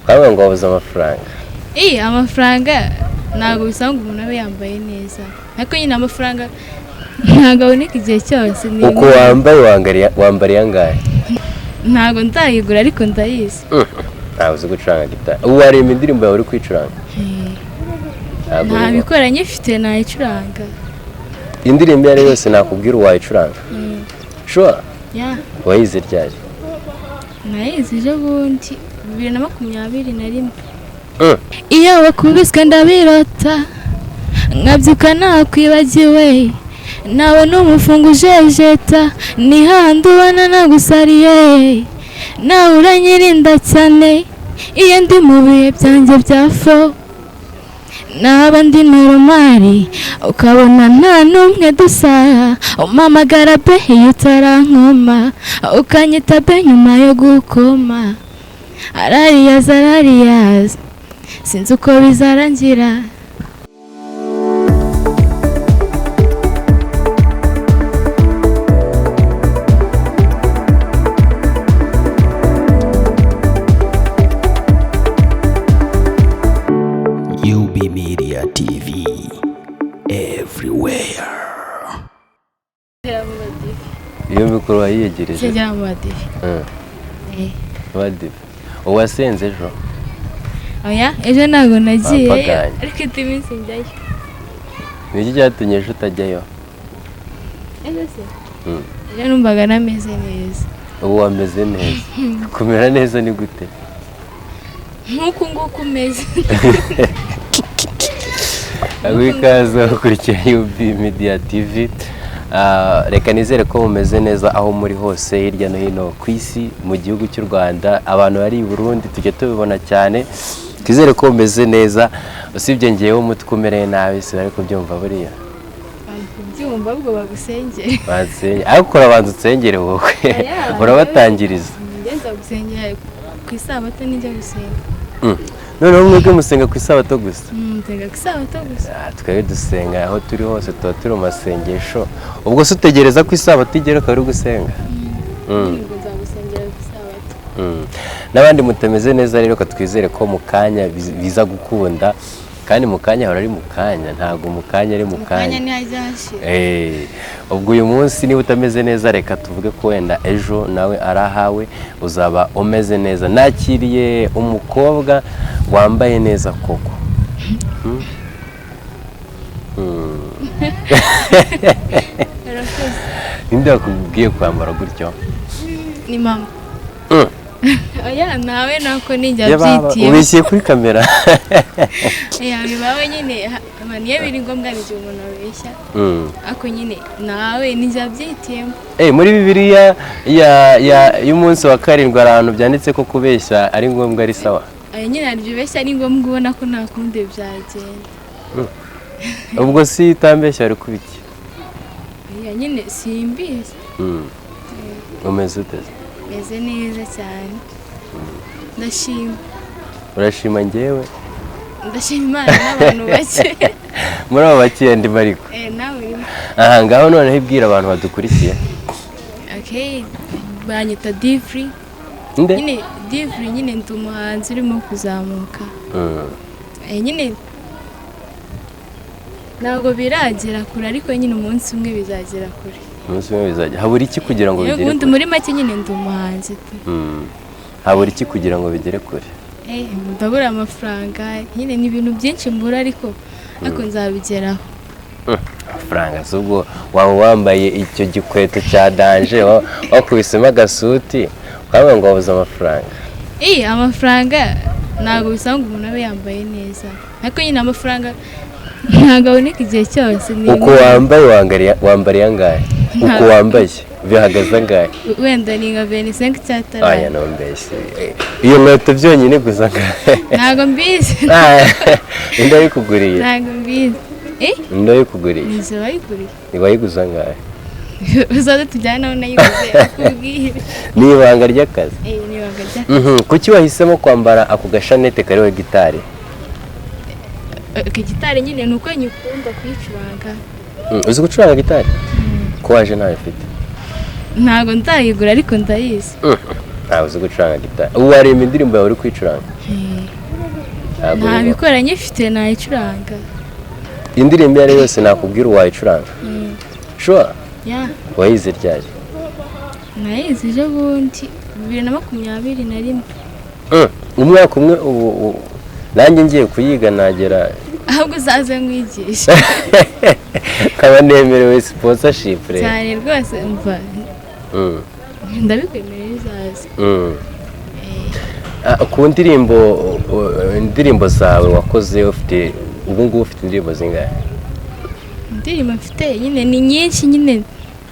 Kaba ngo wabuze amafaranga. Amafranga ntago bisanga umuntu abe yambaye neza. Ariko nyine amafaranga ntago aboneka igihe cyose. Uko wambariye angahe? Ntago ndayigura ariko ndayizi. Ntabuze gucuranga gitari. Ubu hari indirimbo yawe uri kwicuranga? Ntabikora nyifite nayicuranga. Indirimbo yari yose nakubwira uwayicuranga? Sure? Yeah. Wayize ryari? Nayize ejo bundi 2021. Iyo bakubiswe ndabirota nkabyuka nakwibagiwe nawe n'umufungo ujejeta ni handi ubona nagusariye nawe uranyirinda cyane iyo ndi mu bihe byanjye byafo naba ndi normal ukabona nta n'umwe dusa umpamagara be iyo utarankoma ukanyita be nyuma yo gukoma arariyaza sinzi uko bizarangira. Media TV everywhere. Iyo mikoro wayiyegereje? Sinjya mu badive. Badive. Uwasenze ejo? Oya, ejo ntago nagiye ariko iminsi njyayo. Niki cyatumye ejo utajyayo? Ejo se? Ejo numvaga nameze neza. Ubu wameze neza? Kumera neza ni gute? Nkuko nguko umeze. Wikaza ukurikira Media TV. Reka nizere ko mumeze neza aho muri hose hirya no hino ku isi mu gihugu cy'u Rwanda. Abantu bari i Burundi tujye tubibona cyane. Twizere ko mumeze neza. Usibye ngewe umutwe umereye nabi se ariko byumva buriya. Byumva ubwo bagusengera. Bansenge. Ariko urabanza utsengere wowe. Urabatangiriza. Ngenza gusengera ku isabato n'ijya gusenga. Noneho mwebwe musenga ku isabato gusa? Musenga ku isabato gusa. Twebwe dusenga aho turi hose tuba turi mu masengesho. Ubwo se utegereza ko isabato igera ukaba uri gusenga? Nzagusengera ku isabato. N'abandi mutameze neza rero twizere ko mu kanya biza gukunda kandi mu kanya hora ari mu kanya ntago mu kanya ari mu kanya. Ni hajashye. Ubwo uyu munsi niba utameze neza reka tuvuge ko wenda ejo nawe arahawe uzaba umeze neza. Nakiriye umukobwa wambaye neza koko. Ninde wakubwiye kwambara gutyo? Ni mama. Oya nawe nako ninjya byitiye. Ubishye kuri kamera. Bibawe nyine niyo biri ngombwa n'icyo umuntu abeshya. Ako nyine nawe ninjya byitiyemo. Muri Bibiliya y'umunsi wa karindwi ahantu byanditse ko kubeshya ari ngombwa ari sawa. Nyine aribyo beshya ari ngombwa ubona ko nta kundi byagenda. Ubwo si utambeshya ari kubiki? Nyine simbizi. Umeze ute? Meze neza cyane. Ndashima. Urashima ngewe? Ndashima Imana n'abantu bake. Muri abo bake ndi mariko. Nawe urimo. Aha ngaho noneho ibwira abantu badukurikiye. Banyita Divri. Nyine Divri nyine ndi umuhanzi urimo kuzamuka. Nyine ntabwo biragera kure ariko nyine umunsi umwe bizagera kure. Umunsi umwe bizagera. Habura iki kugira ngo bigere kure? Muri make nyine ndi umuhanzi. Habura iki kugira ngo bigere kure? Ndabura amafaranga nyine ni ibintu byinshi mbura ariko nzabigeraho. Amafaranga zubwo waba wambaye icyo gikweto cya danje wakubisemo agasuti ukaba ngo wabuze amafaranga. Amafaranga ntago bisanga umuntu abe yambaye neza ariko nyine amafaranga ntago aboneka igihe cyose. Uko wambariye angahe? Uko wambaye bihagaze angahe? Wenda ni nka 25 cyatara. Aya no mbese. Iyo nkweto byonyine gusa angahe? Ntago mbizi. Inde yikuguriye? Ntago mbizi. Inde yikuguriye? Nizo bayiguriye. Ni bayiguza angahe? Uzaze tujyana nawe nayiguze akubwire. Ni ibanga ry'akazi. Ni ibanga ry'akazi. Kuki wahisemo kwambara ako gashanete kariho gitari? Gitari nyine nuko nyikunda kwicuranga. Uzi gucuranga gitari? Ko waje nawe ufite? Ntago ndayigura ariko ndayizi. ntabwo uzi gucuranga gitari ubu wareba indirimbo yawe uri kwicuranga ntabikora nyifite nayicuranga indirimbo iyo ari yo yose nakubwira uwayicuranga sure wayize ryari nayize ejo bundi 2021 umwaka umwe ubu nanjye ngiye kuyiga nagera ahubwo uzaze nkwigisha kaba nemerewe sponsorship rero cyane rwose umva ndabikwemerera uzaze ku indirimbo zawe wakoze ufite ubu ngubu ufite indirimbo zingahe indirimbo mfite nyine ni nyinshi nyine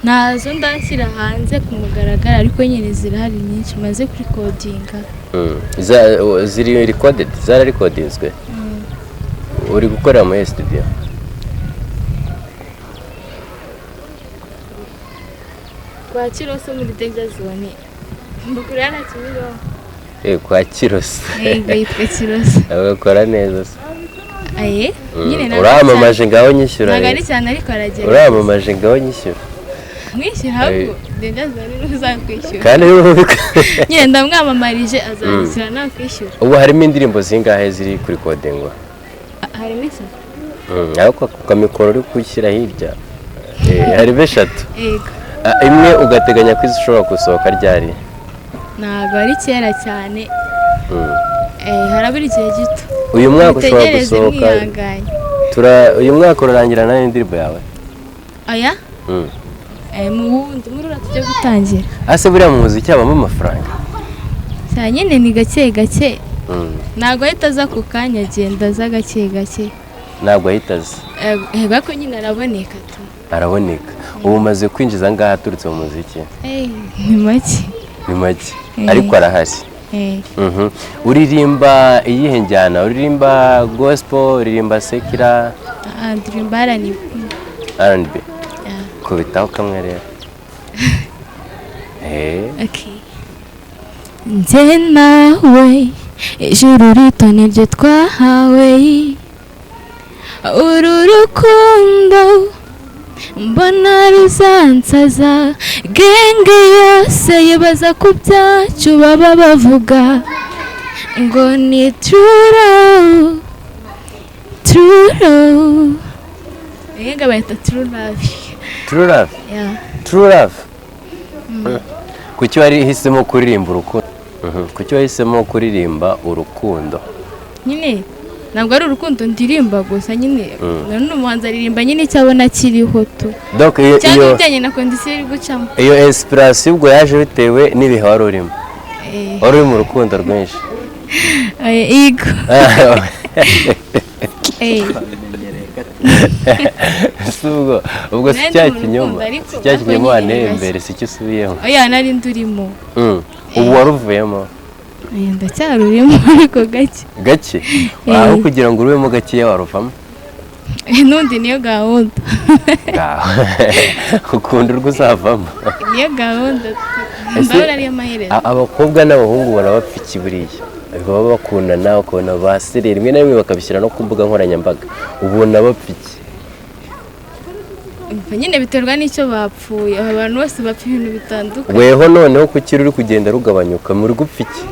nazo ndashyira hanze ku mugaragaro ariko nyine zirahari nyinshi maze kurikodinga ziri recorded zararecordinzwe uri gukorera muri studio kwa Kiroso muri Texas zone mbukurana kimiro kwa Kiroso yitwa Kiroso agakora neza se nyine uramamaje ngaho nyishyura nagari cyane ariko aragera uramamaje ngaho nyishyura mwishyura ahubwo Texas zone uzakwishyura kandi nyine ndamwamamarije azakwishyura nakwishyura ubu harimo indirimbo zingahe ziri kuri kodingwa harimo isa ariko kamikoro uri gushyira hirya hari beshatu yego imwe ugateganya ko izishobora gusohoka ryari ntabwo ari kera cyane harabura igihe gito uyu mwaka ushobora gusohoka uyu mwaka urarangirana n'indirimbo yawe aya mu wundi muri tujya gutangira ase buriya mu muziki habamo amafaranga cyane nyine ni gake gake ntabwo ahita aza ku kanya agenda aza gake gake ntabwo ahita aza hega ko nyine araboneka ubu umaze kwinjiza ngaha aturutse mu muziki ni make ariko arahari uririmba iyihe njyana uririmba gospel uririmba sekira ndirimba R&B kubitaho kamwe rero njye nawe ijuru rito niryo twahawe uru rukundo mbona ruzansaza genge yose yibaza ku byacu baba bavuga ngo ni true yega bayita true love kuki wahisemo kuririmba urukundo kuki wahisemo kuririmba urukundo nyine ntabwo ari urukundo ndirimba gusa nyine none umuhanzi aririmba nyine icyo abona kiriho tu cyangwa ibijyanye na kondisiyo iri gucamo iyo inspiration ubwo yaje bitewe n'ibihe wari urimo wari uri mu rukundo rwinshi yego ubwo si cya kinyoma waneye imbere si cyo usubiyemo oya nari ndurimo ubu waruvuyemo ndacyarurimo ariko gake aho kugira ngo urubemo gakeya waruvamo n'undi niyo gahunda ukunda urwo uzavamo niyo gahunda ndabona ariyo maherezo abakobwa n'abahungu barabapfa iki buriya baba bakundana ukabona basiriye rimwe na rimwe bakabishyira no ku mbuga nkoranyambaga ubona bapfa iki nyine biterwa n'icyo bapfuye abantu bose bapfa ibintu bitandukanye weho noneho kuki uri kugenda rugabanyuka muri gupfa iki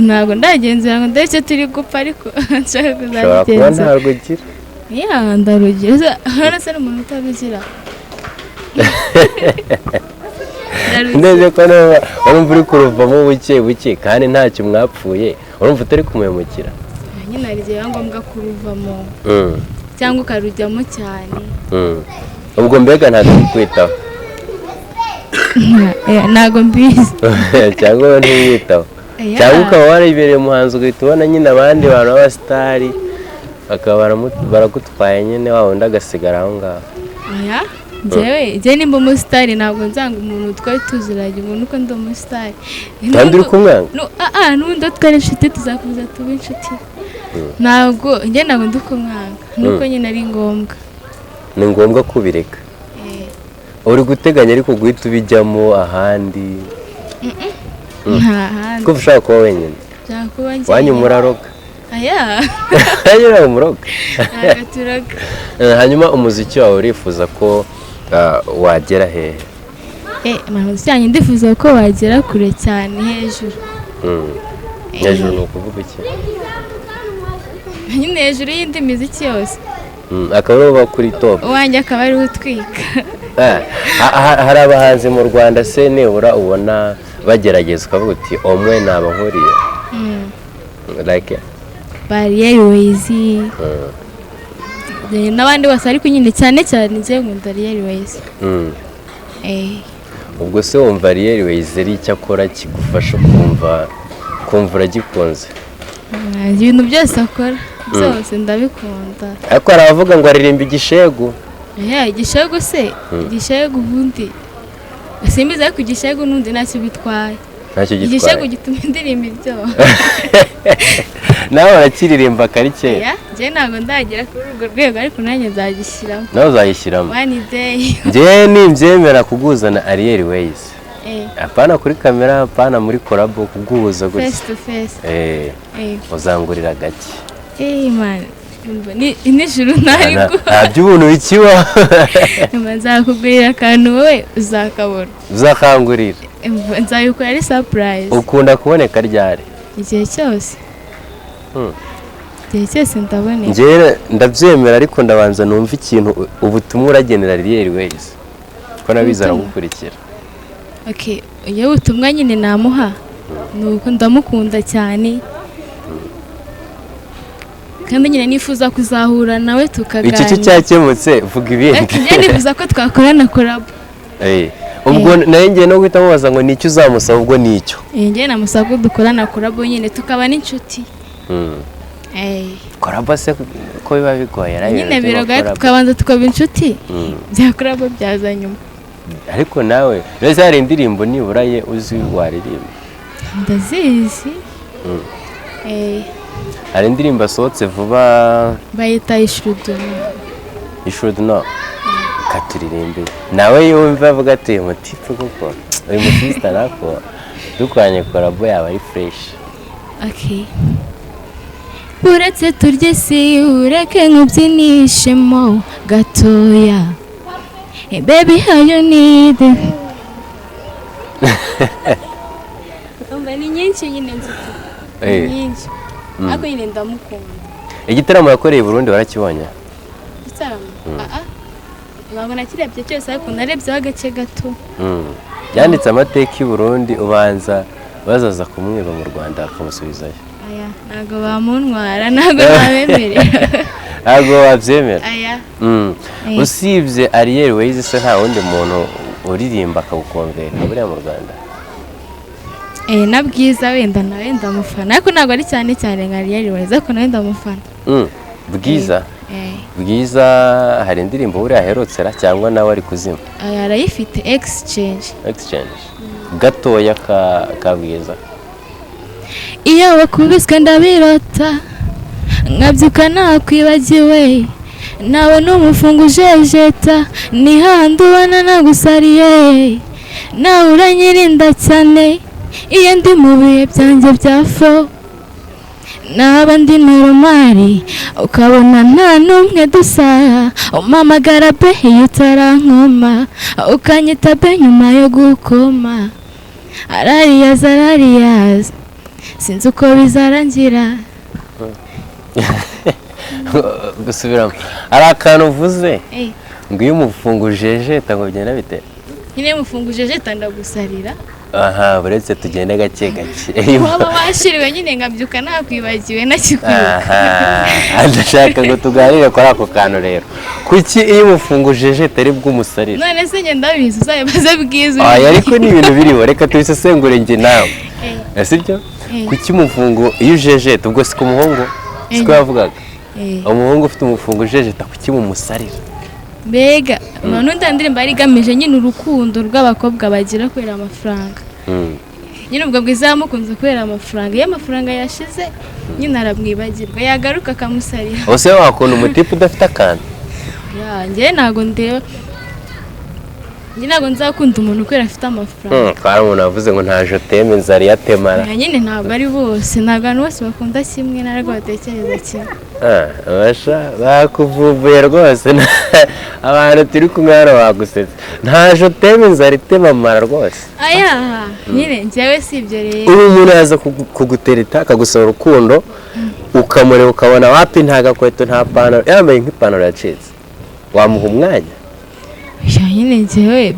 ntabwo ndagenzura ngo ndetse turi gupfa ariko nshaka kuzabigenza ntabwo ugira ndarugira hano se n'umuntu utabigira neza ko urumva uri kuruvamo buke kandi ntacyo mwapfuye urumva utari kumemukira nyine hari igihe biba ngombwa kuruvamo cyangwa ukarujyamo cyane ubwo mbega ntabwo ukwitaho ntabwo mbizi cyangwa ntiwitaho cyangwa ukaba waribereye umuhanzi ugahita ubona nyine abandi bantu b'abasitari bakaba baragutwaye nyine wa wundi agasigara aho ngaho njyewe nimba umusitari ntabwo nzanga umuntu twari tuziranye umuntu uko ndi umusitari kandi uri kumwanga n'ubundi twari inshuti tuzakomeza tuba inshuti ntabwo ndi kumwanga nuko nyine ari ngombwa ni ngombwa kubireka uri guteganya ariko guhita ubijyamo ahandi ntahandi kuko ushaka kuba wenyine wanyu muraroga umuroga turaga hanyuma umuziki wawe urifuza ko wagera hehe umuziki wanjye ndifuza ko wagera kure cyane hejuru. hejuru ni ukuvuga iki? nyine hejuru y'indi miziki yose. akaba ariho kuri top. uwanjye akaba ariho utwika. hari abahanzi mu Rwanda se nibura ubona bagerageza ukavuga uti omwe ni abahuriye like Ariel Wayz n'abandi bose ariko nyine cyane cyane njye nkunda Ariel Wayz. ubwo se wumva Ariel Wayz ari icyo akora kigufasha kumva uragikunze? ibintu byose akora byose ndabikunda. ariko hari abavuga ngo aririmba igishegu. igishegu se igishegu ubundi simbizi ariko igishegu n'undi ntacyo bitwaye. igishegu gituma indirimbo iryoha. nawe urakiririmba karikeya? njye ntabwo ndagera kuri urwo rwego ariko nanjye nzagishyiramo. nawe uzayishyiramo? one day. njye nimbyemera kuguzana Ariel Wayz. apana kuri kamera, apana muri collabo, kuguhuza gutya face to face. uzangurira gake. man nijoro ntabwo by'ubuntu bikiba. nzakugurira akantu wowe uzakabona. uzakangurira? nzabikora ari surprise. ukunda kuboneka ryari? igihe cyose. igihe cyose ndaboneka. njye ndabyemera ariko ndabanza numva ikintu ubutumwa uragenera Ariel Wayz ko nabiza aragukurikira. iyo ubutumwa nyine namuha ni uko ndamukunda cyane kandi nyine nifuza kuzahura nawe tukaganira. iki cyakemutse vuga ibindi. njye nifuza ko twakorana collab. ubwo nayo ngiye no guhita mubaza ngo nicyo uzamusaba. ubwo nicyo njye namusaba ko dukorana collab nyine tukaba n'inshuti. collab se ko biba bigoye nyine birogaye tukabanza tukaba inshuti bya collab byaza nyuma. ariko nawe rero hari indirimbo nibura ye uzi waririmba? ndazizi. hari indirimbo asohotse vuba bayita ishudu no katuririmbe nawe yumva avuga ati umutipe kuko uyu musista nako dukwanye collabo yaba ari fresh. uretse turye si ureke nk'ubyinishemo gatoya. baby how you need ni nyinshi nyine nzito nyinshi ariko nyine ndamukunda. igitaramo yakoreye i Burundi warakibonye? igitaramo ntabwo nakirebye cyose ariko narebyeho agace gato. yanditse amateka i Burundi ubanza bazaza kumwiba mu Rwanda bakamusubizayo. ntabwo bamuntwara ntabwo babemerera. ntabwo wabyemera? usibye Ariel Wayz se nta wundi muntu uririmba akagukomvera buriya mu Rwanda? na Bwiza wenda nawe ndamufana ariko ntabwo ari cyane cyane nka Ariel Wayz ariko nawe ndamufana. Bwiza? Bwiza hari indirimbo buriya aherutse cyangwa nawe ari kuzima? arayifite exchange gatoya ka Bwiza. iyo wakubiswe ndabirota nkabyuka nakwibagiwe nawe n'umufungo ujejeta ni handi ubona nagusariye nawe uranyirinda cyane iyo ndi mu bihe byanjye bya fo naba ndi normal ukabona nta n'umwe dusa umamagara be iyo utarankoma ukanyita be nyuma yo gukoma arariyaza sinzi uko bizarangira. gusubiramo hari akantu uvuze ngo iyo umufungo ujejeta ngo bigenda bite? nyine umufungo ujejeta ndagusarira. buretse tugenda gake gake. waba washiriwe nyine nkabyuka nakwibagiwe nakikwibuka. ndashaka ngo tuganire kuri ako kantu rero. kuki iyo umufungo ujejeta ari bw'umusarira? none se njye ndabizi uzabibaze Bwiza. ariko ni ibintu biriho reka tubisesengure njye nawe. sibyo? kuki umufungo iyo ujejeta ubwo si ku muhungu siko yavugaga? umuhungu ufite umufungo ujejeta kuki mumusarira? mbega n'undi ndirimbo yari igamije nyine urukundo rw'abakobwa bagira kubera amafaranga. nyine ubwo Bwiza yamukunze kubera amafaranga. iyo amafaranga yashize nyine aramwibagirwa yagaruka akamusarira. ose wakunda umutipe udafite akantu? njye ntabwo ndeba njye ntabwo nzakunda umuntu kubera afite amafaranga. Kandi umuntu avuze ngo nta joteme inzara yatemara. Nyine ntabwo ari bose, ntabwo abantu bose bakunda kimwe ntabwo batekereza kimwe. Abasha bakuvumbuye rwose abantu turi kumwe hano bagusetse nta joteme inzara itemamara rwose. Nyine njyewe si ibyo rero. Umuntu yaza kugutereta akagusaba urukundo ukamureba ukabona wapi nta gakweto nta pantaro yambaye nk'ipantaro yacitse wamuha umwanya? Nyine njyewe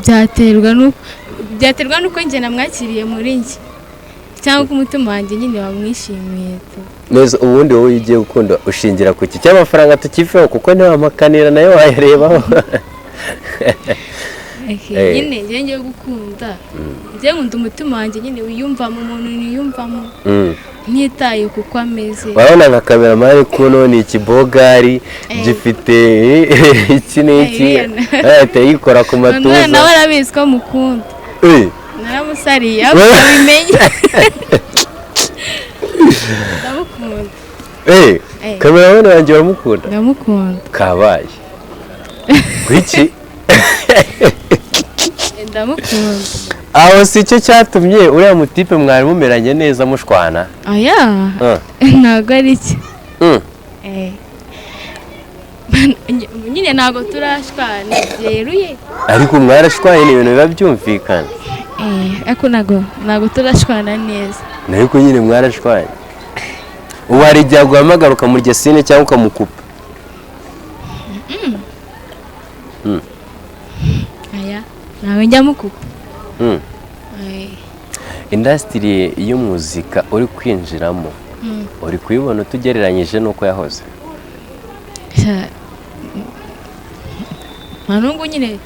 byaterwa nuko njye namwakiriye muri njye cyangwa ko umutima wanjye nyine wamwishimiye. Neza ubundi wowe ugiye gukunda ushingira ku iki cy'amafaranga tukiveho kuko ntiwamakanira nayo wayarebaho. Nyine njye ngiye gukunda njye nkunda umutima wanjye nyine wiyumvamo umuntu niyumvamo ntitaye kuko ameze. Urabona nka kameramani kuno ni ikibogari gifite iki n'iki ahita yikora ku matuza. Nawe arabizi ko mukunda. Naramusariye abimenye. Ndamukunda. Kameramani wanjye uramukunda? Ndamukunda. Kabaye kwiki? Ndamukunda. Aho si cyo cyatumye uriya mutipe mwari mumeranye neza mushwana? Ntabwo ari cyo. Nyine ntabwo turashwana byeruye. Ariko mwarashwaye ni ibintu biba byumvikana. Ariko ntabwo turashwana neza. Ariko nyine mwarashwaye. Ubu hari igihe aguhamagara ukamurya sine cyangwa ukamukupa? Ntabwo njya mukupa. Industry y'umuzika uri kwinjiramo uri kuyibona tugereranyije nuko yahoze? Manungu nyine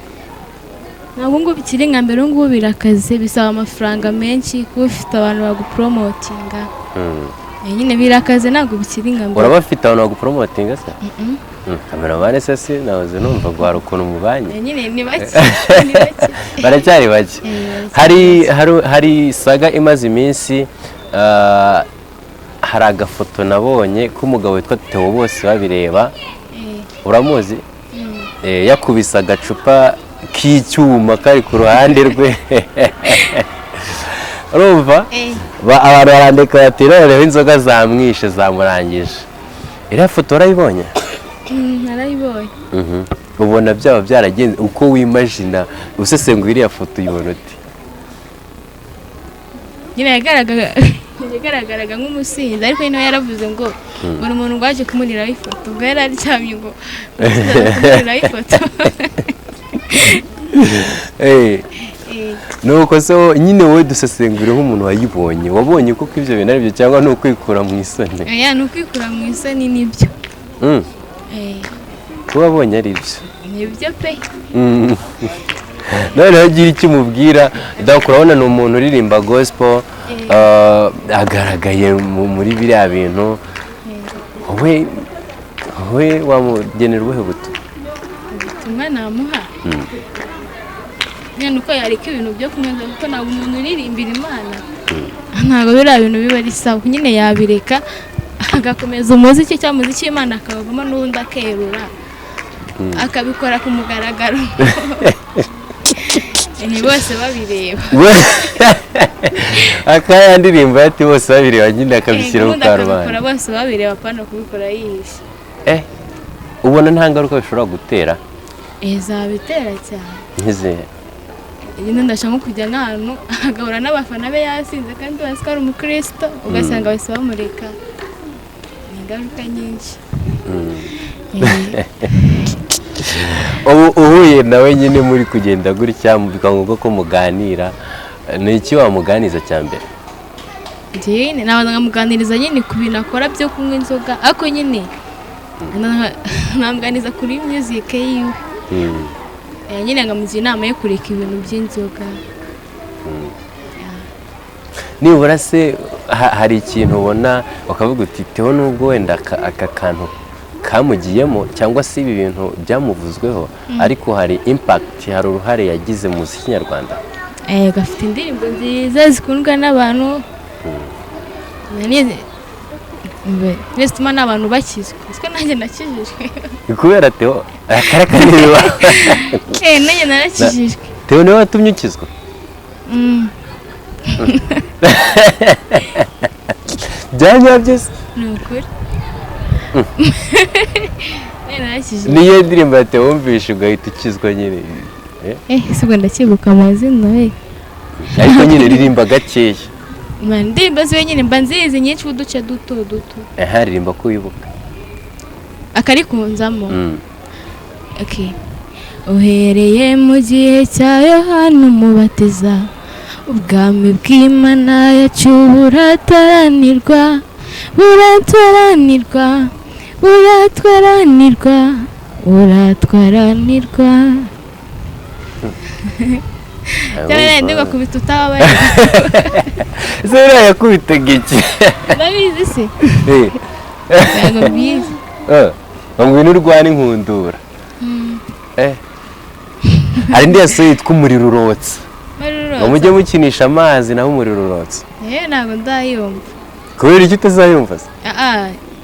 ntabwo ngo bikiri nka mbere ngo birakaze bisaba amafaranga menshi kuba ufite abantu bagupromotinga. Nyine birakaze ntabwo bikiri nka mbere. Uraba ufite abantu bagupromotinga se? Kameramani se si nahoze numva ngo hari ukuntu mubanye. Nyine ni bake. Baracyari bake. Hari saga imaze iminsi hari agafoto nabonye k'umugabo witwa Theo bose babireba. Uramuzi? Yakubise agacupa k'icyuma kari ku ruhande rwe. Urumva? Abantu barandika bati noneho inzoga zamwishe zamurangije. Iriya foto urayibonye? Narayibonye. Ubona byaba byaragenze uko wimagina usesengura iriya foto uyibona uti? Nyine yagaragaraga nk'umusinzi ariko nawe yaravuze ngo buri muntu waje kumuriraho ifoto ubwo yari aryamye ngo kumuriraho ifoto. Nuko so nyine wowe dusesengura nk'umuntu wayibonye wabonye kuko ibyo bintu ari byo cyangwa ni ukwikura mu isoni? Ni ukwikura mu isoni nibyo. Kuba wabonye ari byo? Nibyo pe. Noneho gira icyo umubwira urabona ni umuntu uririmba gospel agaragaye muri biriya bintu wowe wamugenera ubuhe butumwa? Ubutumwa namuha nyine uko yareka ibintu byo kumwenda kuko ntabwo umuntu uririmbira Imana ntabwo biriya bintu biba ari sawa. Nyine yabireka agakomeza umuziki cyangwa umuziki w'Imana akabavamo n'undi akerura akabikora ku mugaragaro. Ni bose babireba. Akaya ndirimba ati bose babireba nyine akabishyira mu karubanda. Bose babireba apana kubikora yihishe. Ubona nta ngaruka bishobora gutera? Zabitera cyane. Nkize nyine ndashaka kujya nk'ahantu agahura n'abafana be yasinze kandi bazi ko ari umukristo ugasanga bose bamureka. Ni ingaruka nyinshi. Uhuye nawe nyine muri kugenda gutya bikanga ko muganira ni iki wamuganiza cya mbere? Njyewe nabanza nkamuganiriza nyine ku bintu akora byo kunywa inzoga ariko nyine namuganiza kuri music yiwe. Nyine ngamugira inama yo kureka ibintu by'inzoga. Nibura se hari ikintu ubona ukavuga uti Theo nubwo wenda aka kantu kamugiyemo cyangwa se ibi bintu byamuvuzweho ariko hari impact hari uruhare yagize mu muziki nyarwanda? Gafite indirimbo nziza zikundwa n'abantu. Nese tuma n'abantu bakizwe siko nanjye nakijijwe kubera Theo akarakaniba. Nanjye narakijijwe. Teo niwe watumye ukizwa? Byanyabye se? Ni ukuri. Niyo ndirimbo ya Teo wumvishe ugahita ukizwa nyine? Sibwo ndacyibuka amazina we. Ariko nyine ririmba gakeya. Indirimbo ziwe nyine mba nzizi nyinshi uduce duto. Ririmba ko wibuka. Akari kunzamo. Okay. Uhereye mu gihe cya Yohana Umubatiza, ubwami bw'Imana yacu burataranirwa. Cyane ndi bakubita utabaye. Zera yakubitaga iki? Ndabizi se. Yego bizi. Ngo n'urwana inkundura. Hari ndi yasoye yitwa umuriro urotse. Ngo mujye mukinisha amazi naho umuriro urotse. Ntabwo ndayumva. Kubera iki utazayumva se?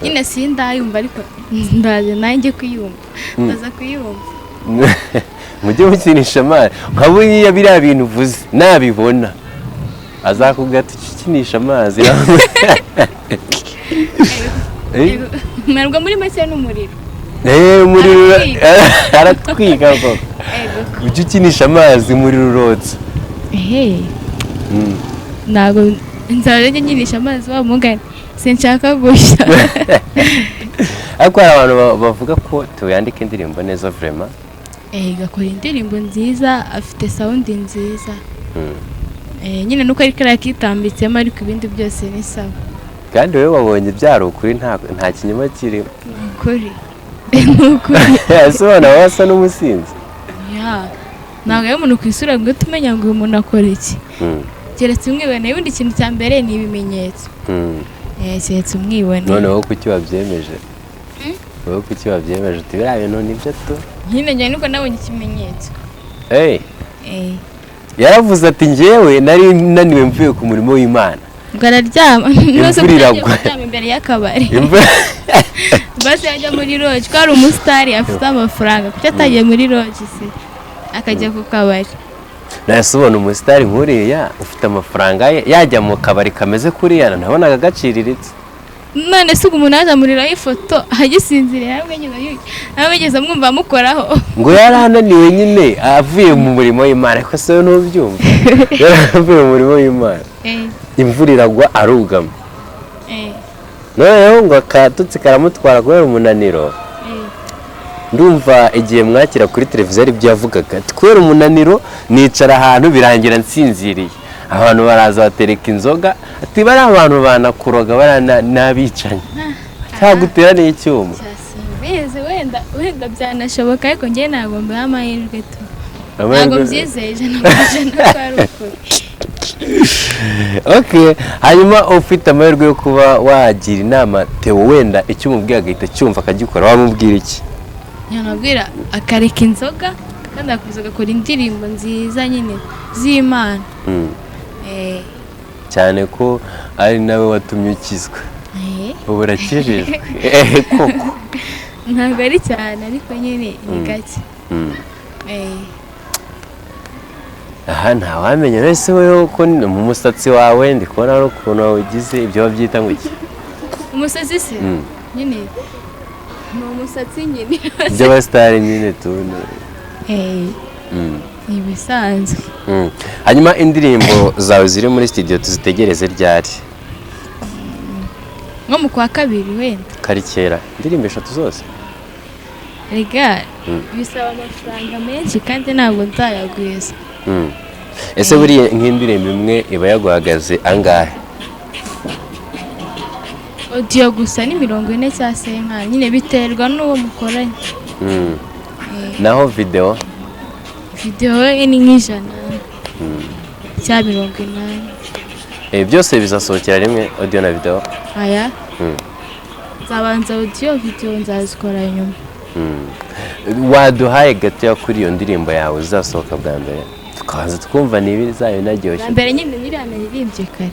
Nyine sindayumva ariko ndaje nanjye kuyumva. Ndaza kuyumva. Mujye mukinisha amazi. Nka buriya biriya bintu uvuze nabibona azakubwira tukinisha amazi. Ntabwo muri make n'umuriro. Umuriro aratwika koko. Ujye ukinisha amazi umuriro urotse. Ntabwo nzajya nkinisha amazi wa mugani sinshaka gushya. Ariko hari abantu bavuga ko tuyandika indirimbo neza vraiment. Gakora indirimbo nziza, afite sound nziza. Nyine nuko ari kara kitambitsemo ariko ibindi byose ni sawa. Kandi wewe wabonye byaro ukuri nta kinyoma kirimo. Ukuri. Asubona wasa n'umusinzi. Ntabwo ari umuntu kwisura ngo tumenya ngo uyu muntu akora iki. Keretse umwibone y'undi kintu cya mbere ni ibimenyetso. Keretse umwibone. Noneho kuki wabyemeje? Wowe kuki wabyemeje uti biriya bintu nibyo tu? Nyine njye nuko nabonye ikimenyetso. Yaravuze ati njyewe nari naniwe mvuye ku murimo w'Imana. Ngo araryama. Imvura iragwa. Imbere y'akabari. Basi yajya muri lodge ko ari umusitari afite amafaranga. Kuki atagiye muri lodge se? Akajya ku kabari. Nase ubona umusitari nkuriya ufite amafaranga yajya mu kabari kameze kuriya nabonaga gaciriritse. None se umuntu azamuriraho ifoto agisinziriye abigeze mwumva mukoraho. Ngo yarananiwe nyine avuye mu murimo w'Imana ko se n'ubyumva. Yaravuye mu murimo w'Imana. Imvura iragwa arugama. Noneho ngo akatutsi karamutwara kubera umunaniro. Ndumva igihe mwakira kuri televiziyo ari byo yavugaga ati kubera umunaniro nicara ahantu birangira nsinziriye. Abantu baraza batereka inzoga ati bari abantu banakuroga baranabicanye. Cyagutera n'icyuma. Bize wenda byanashoboka ariko njye ntabwo mbaye amahirwe tu. Ntabwo mbyizeje n'akwari ukuri. Okay, hanyuma ufite amahirwe yo kuba wagira inama Teo wenda icyo umubwiye agahita cyumva akagikora wamubwira iki? Nabwira akareka inzoga kandi akuza gakora indirimbo nziza nyine z'Imana. Cyane ko ari nawe watumye ukizwa. Ubu urakijijwe. Koko. Ntabwo ari cyane ariko nyine ni gake. Ntawamenya wese wewe ko mu musatsi wawe ndi kubona ari ukuntu wagize ibyo babyita ngo iki? Umusatsi se? Nyine ni umusatsi nyine. By'abasitari nyine tubona. Ni ibisanzwe. Hanyuma indirimbo zawe ziri muri studio tuzitegereze ryari? Nko mu kwa kabiri wenda. Kari kera. Indirimbo 3 zose? Rega bisaba amafaranga menshi kandi ntabwo nzayagwiza. Ese buriya nk'indirimbo imwe iba yaguhagaze angahe? Audio gusa ni 40 cyangwa se nka nyine biterwa n'uwo mukoranye. Naho video ni nk'ijana. Cya 80. Byose bizasohokera rimwe audio na video? Aya. Zabanza audio video nzazikora nyuma. Waduhaye gato kuri iyo ndirimbo yawe uzasohoka bwa mbere tukaza twumva nibi zayo naryoshye. Mbere nyine niririmbye kare.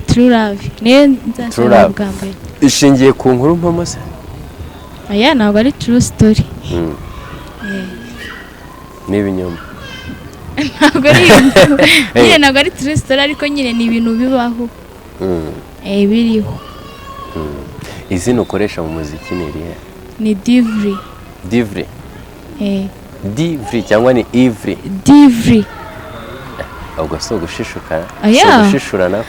True Love. Niyo nzasohoka bwa mbere. Ishingiye ku nkuru mpamo se? Aya ntabwo ari true story. Nibinyoma. ntabwo ari nyine ntabwo ari true story ariko nyine ni ibintu bibaho biriho. izina ukoresha mu muziki ni irihe? Ni Divri. Divri Divri cyangwa ni Ivri? Divri. ubwo so gushishukana so gushishurana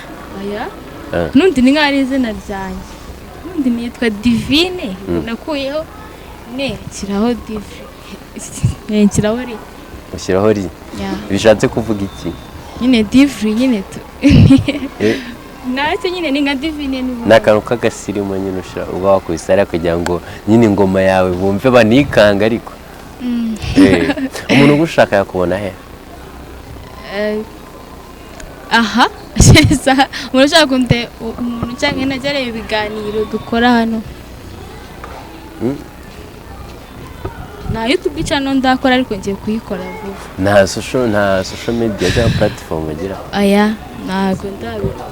nundi ni nk'ari izina ryanjye, nundi nitwa Divine nakuyeho kiraho Divri kiraho ri ushyiraho ri bishatse kuvuga iki? nyine Divri nyine nacyo nyine ni nka Divine ni akantu k'agasirimo nyine ushaka uba wakwisara kugira ngo nyine ingoma yawe bumve banikanga ariko umuntu ugushaka yakubona he? aha umuntu ushaka kunde umuntu cyangwa najya areba ibiganiro dukora hano na YouTube channel ndakora ariko ngiye kuyikora vuba. nta social media cyangwa platform agira? ntabwo ndabikora.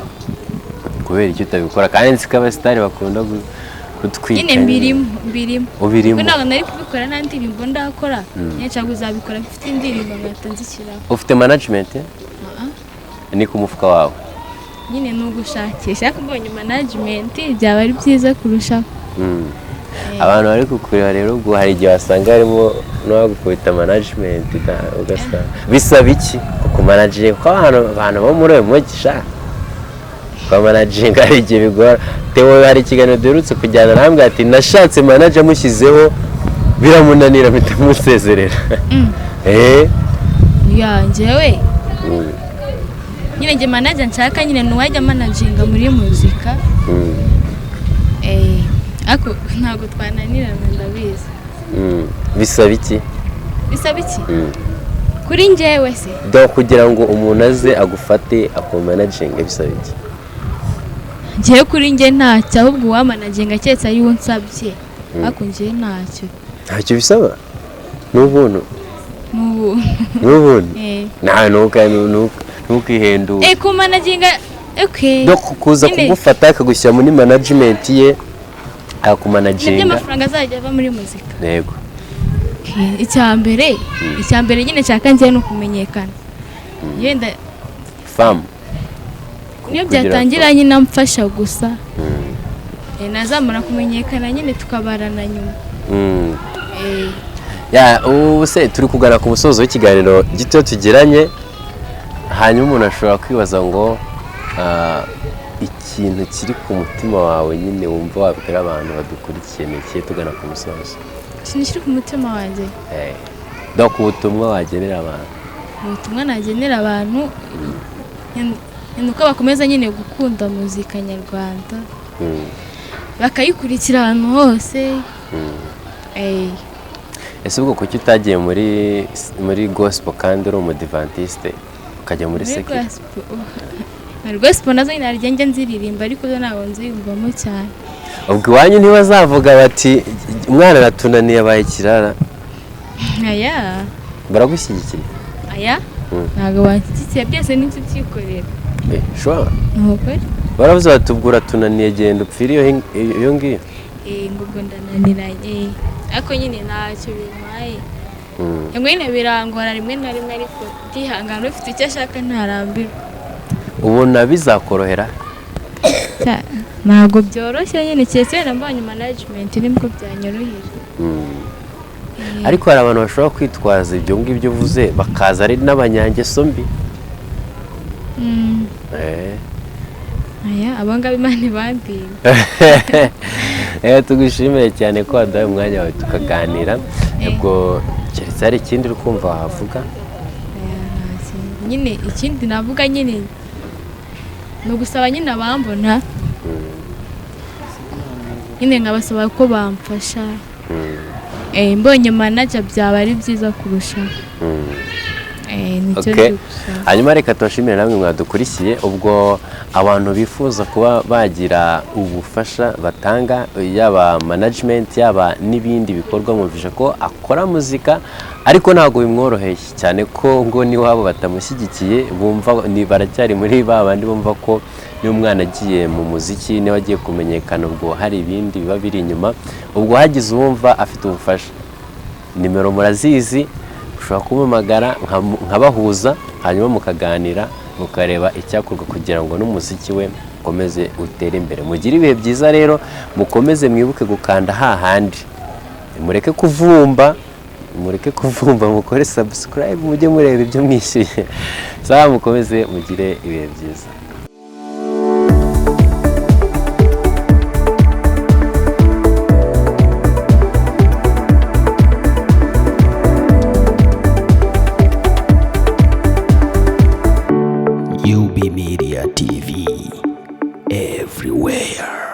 kubera icyo utabikora kandi nziko abasitari bakunda kutwika nyine mbirimo ubirimo ntabwo nari kubikora nta ndirimbo ndakora cyangwa uzabikora mfite indirimbo ngatandikiraho. ufite management? ni ku mufuka wawe nyine nugushakisha ariko mbonye management byaba ari byiza kurushaho. abantu bari kukureba rero ubwo hari igihe wasanga harimo n'uwagukubita management ugasanga bisaba iki ku manager ko abantu bo muri uyu mujyi kwa managinga hari igihe bigora. Theo hari ikiganiro duherutse kujyana namwe ati nashatse manager mushyizeho biramunanira mpita musezerera. njyewe nyine njye manager nshaka nyine nuwajya managinga muri muzika ako ntabwo twananirana ndabizi. bisaba iki? kuri njyewe se do kugira ngo umuntu aze agufate akumanaginga bisaba iki? njyewe kuri njye ntacyo ahubwo uwamanaginga cyetse ariwo nsabye ariko njyewe ntacyo bisaba n'ubuntu ntukihenduke kumanaginga do kuza kugufata akagushyira muri management ye akumanaginga n'amafaranga azajya ava muri muzika. yego icyambere nyine cyaka njye no kumenyekana yenda fam niyo byatangira nyine amfasha gusa nazamura kumenyekana nyine tukabarana nyuma. ubu se turi kugana ku musozo w'ikiganiro gito tugiranye hanyuma umuntu ashobora kwibaza ngo ikintu kiri ku mutima wawe nyine wumva wabwira abantu badukurikiye n'ikihe tugana ku musozo? ikintu kiri ku mutima wanjye donc ubutumwa wagenera abantu? ubutumwa nagenera abantu ni uko bakomeza nyine gukunda muzika nyarwanda bakayikurikira ahantu hose. ese ubwo kuki utagiye muri gospel kandi uri umudivantiste ukajya muri secular? gospel nazo nyine narigenge nziririmba ariko zo ntabwo nziyumvamo cyane. ubwo iwanyu ntibazavuga bati umwana aratunaniye abaye kirara? baragushyigikiye? ntabwo banshyigikiye byose n'icyo byikorera. baravuze bati ubwo uratunaniye genda upfire iyo ngiyo. ubwo ndananiranye ariko nyine ntacyo bimpaye. nyine birangora rimwe na rimwe ariko ndihangana ufite icyo ashaka ntarambirwa. ubona bizakorohera? ntabwo byoroshye nyine cyese wenda mbonye management nibwo byanyorohera. ariko hari abantu bashobora kwitwaza ibyo ngibyo uvuze bakaza ari n'abanyangeso mbi. abangaba Imana ibandinde. tugushimire cyane ko waduhaye umwanya wawe tukaganira. ubwo keretse hari ikindi uri kumva wavuga? nyine ikindi navuga nyine ni ugusaba nyine abambona nyine nkabasaba ko bamfasha. mbonye manager byaba ari byiza kurushaho. hanyuma reka tubashimire namwe mwadukurikiye. ubwo abantu bifuza kuba bagira ubufasha batanga yaba management yaba n'ibindi bikorwa mumvisha ko akora muzika ariko ntabwo bimworoheye cyane ko ngo niwabo batamushyigikiye bumva baracyari muri babandi bumva ko niyo umwana agiye mu muziki niba agiye kumenyekana ubwo hari ibindi biba biri inyuma. ubwo hagize uwumva afite ubufasha nimero murazizi ushobora kumpamagara nkabahuza hanyuma mukaganira mukareba icyakorwa kugira ngo n'umuziki we ukomeze utere imbere. Mugire ibihe byiza rero, mukomeze mwibuke gukanda hahandi, mureke kuvumba mukore subscribe, mujye mureba ibyo mwishyuye. Sawa, mukomeze mugire ibihe byiza. UB Media TV everywhere.